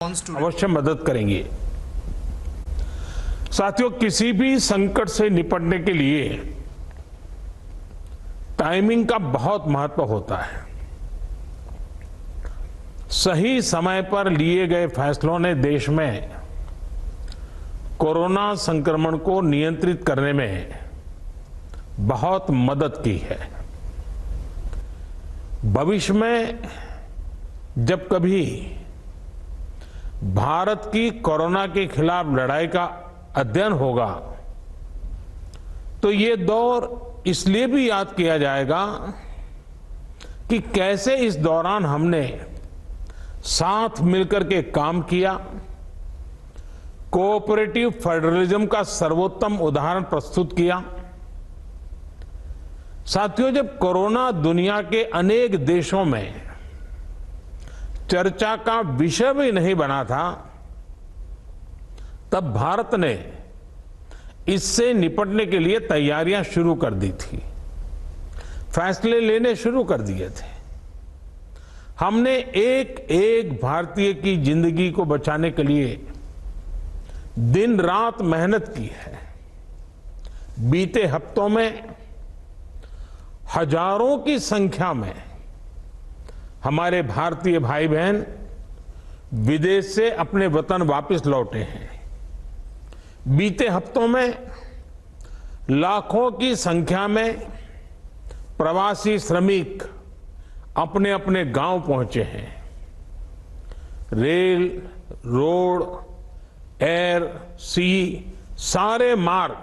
अवश्य मदद करेंगे। साथियों, किसी भी संकट से निपटने के लिए टाइमिंग का बहुत महत्व होता है। सही समय पर लिए गए फैसलों ने देश में कोरोना संक्रमण को नियंत्रित करने में बहुत मदद की है। भविष्य में जब कभी भारत की कोरोना के खिलाफ लड़ाई का अध्ययन होगा तो ये दौर इसलिए भी याद किया जाएगा कि कैसे इस दौरान हमने साथ मिलकर के काम किया, कोऑपरेटिव फेडरलिज्म का सर्वोत्तम उदाहरण प्रस्तुत किया। साथियों, जब कोरोना दुनिया के अनेक देशों में चर्चा का विषय भी नहीं बना था, तब भारत ने इससे निपटने के लिए तैयारियां शुरू कर दी थी, फैसले लेने शुरू कर दिए थे। हमने एक एक भारतीय की जिंदगी को बचाने के लिए दिन रात मेहनत की है। बीते हफ्तों में हजारों की संख्या में हमारे भारतीय भाई बहन विदेश से अपने वतन वापस लौटे हैं। बीते हफ्तों में लाखों की संख्या में प्रवासी श्रमिक अपने अपने गांव पहुंचे हैं। रेल, रोड, एयर, सी सारे मार्ग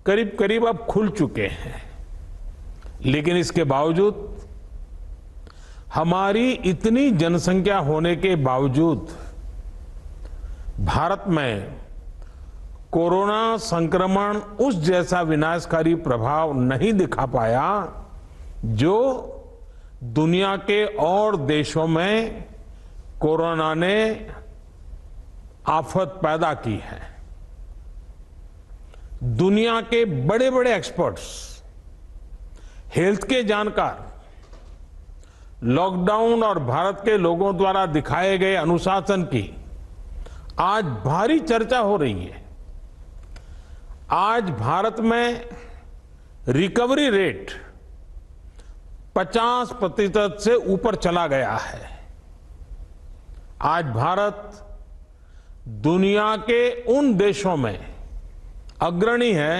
करीब करीब अब खुल चुके हैं। लेकिन इसके बावजूद हमारी इतनी जनसंख्या होने के बावजूद भारत में कोरोना संक्रमण उस जैसा विनाशकारी प्रभाव नहीं दिखा पाया जो दुनिया के और देशों में कोरोना ने आफत पैदा की है। दुनिया के बड़े बड़े एक्सपर्ट्स, हेल्थ के जानकार लॉकडाउन और भारत के लोगों द्वारा दिखाए गए अनुशासन की आज भारी चर्चा हो रही है। आज भारत में रिकवरी रेट 50% से ऊपर चला गया है। आज भारत दुनिया के उन देशों में अग्रणी है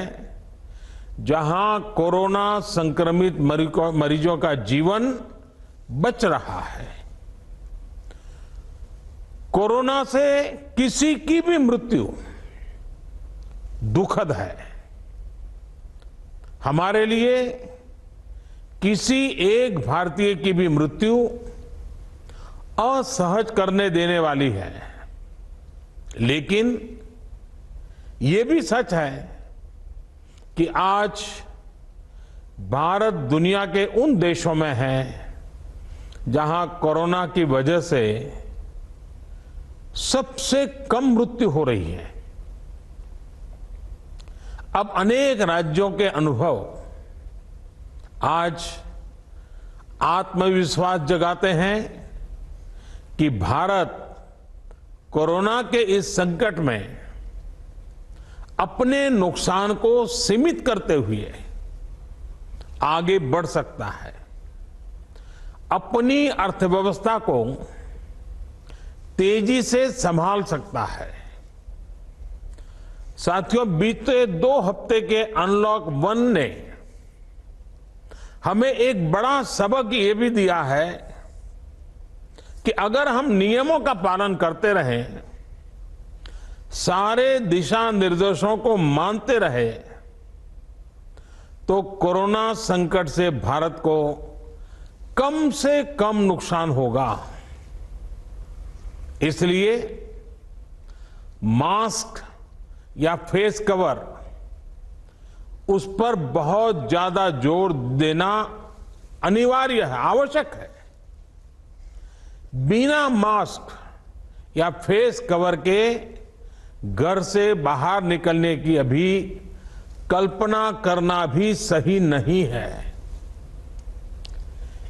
जहां कोरोना संक्रमित मरीजों का जीवन बच रहा है। कोरोना से किसी की भी मृत्यु दुखद है। हमारे लिए किसी एक भारतीय की भी मृत्यु असहज करने देने वाली है। लेकिन ये भी सच है कि आज भारत दुनिया के उन देशों में है जहां कोरोना की वजह से सबसे कम मृत्यु हो रही है। अब अनेक राज्यों के अनुभव आज आत्मविश्वास जगाते हैं कि भारत कोरोना के इस संकट में अपने नुकसान को सीमित करते हुए आगे बढ़ सकता है, अपनी अर्थव्यवस्था को तेजी से संभाल सकता है। साथियों, बीते 2 हफ्ते के अनलॉक 1 ने हमें एक बड़ा सबक ये भी दिया है कि अगर हम नियमों का पालन करते रहें, सारे दिशा निर्देशों को मानते रहे, तो कोरोना संकट से भारत को कम से कम नुकसान होगा। इसलिए मास्क या फेस कवर, उस पर बहुत ज्यादा जोर देना अनिवार्य है, आवश्यक है। बिना मास्क या फेस कवर के घर से बाहर निकलने की अभी कल्पना करना भी सही नहीं है।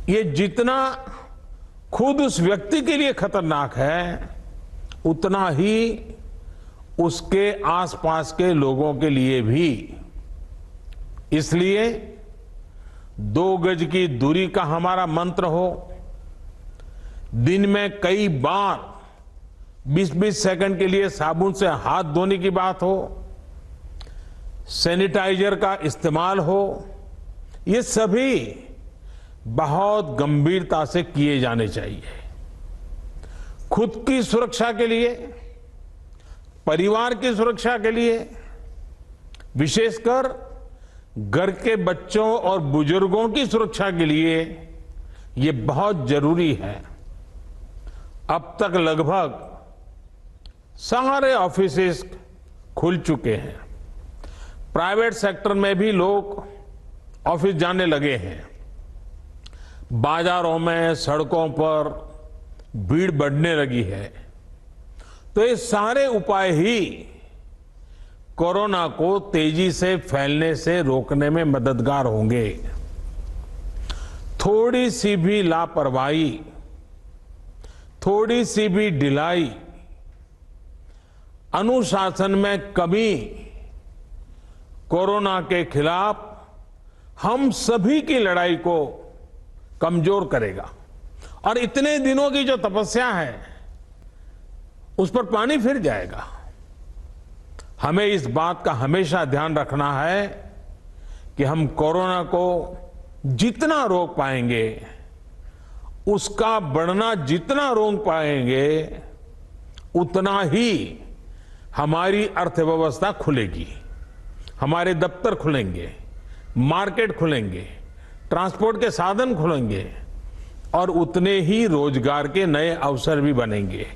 ये जितना खुद उस व्यक्ति के लिए खतरनाक है, उतना ही उसके आसपास के लोगों के लिए भी। इसलिए 2 गज की दूरी का हमारा मंत्र हो, दिन में कई बार 20-20 सेकंड के लिए साबुन से हाथ धोने की बात हो, सैनिटाइजर का इस्तेमाल हो, ये सभी बहुत गंभीरता से किए जाने चाहिए। खुद की सुरक्षा के लिए, परिवार की सुरक्षा के लिए, विशेषकर घर के बच्चों और बुजुर्गों की सुरक्षा के लिए ये बहुत जरूरी है। अब तक लगभग सारे ऑफिसेस खुल चुके हैं। प्राइवेट सेक्टर में भी लोग ऑफिस जाने लगे हैं। बाजारों में, सड़कों पर भीड़ बढ़ने लगी है। तो ये सारे उपाय ही कोरोना को तेजी से फैलने से रोकने में मददगार होंगे। थोड़ी सी भी लापरवाही, थोड़ी सी भी ढिलाई, अनुशासन में कमी कोरोना के खिलाफ हम सभी की लड़ाई को कमजोर करेगा। और इतने दिनों की जो तपस्या है उस पर पानी फिर जाएगा। हमें इस बात का हमेशा ध्यान रखना है कि हम कोरोना को जितना रोक पाएंगे, उसका बढ़ना जितना रोक पाएंगे, उतना ही हमारी अर्थव्यवस्था खुलेगी, हमारे दफ्तर खुलेंगे, मार्केट खुलेंगे, ट्रांसपोर्ट के साधन खुलेंगे और उतने ही रोजगार के नए अवसर भी बनेंगे।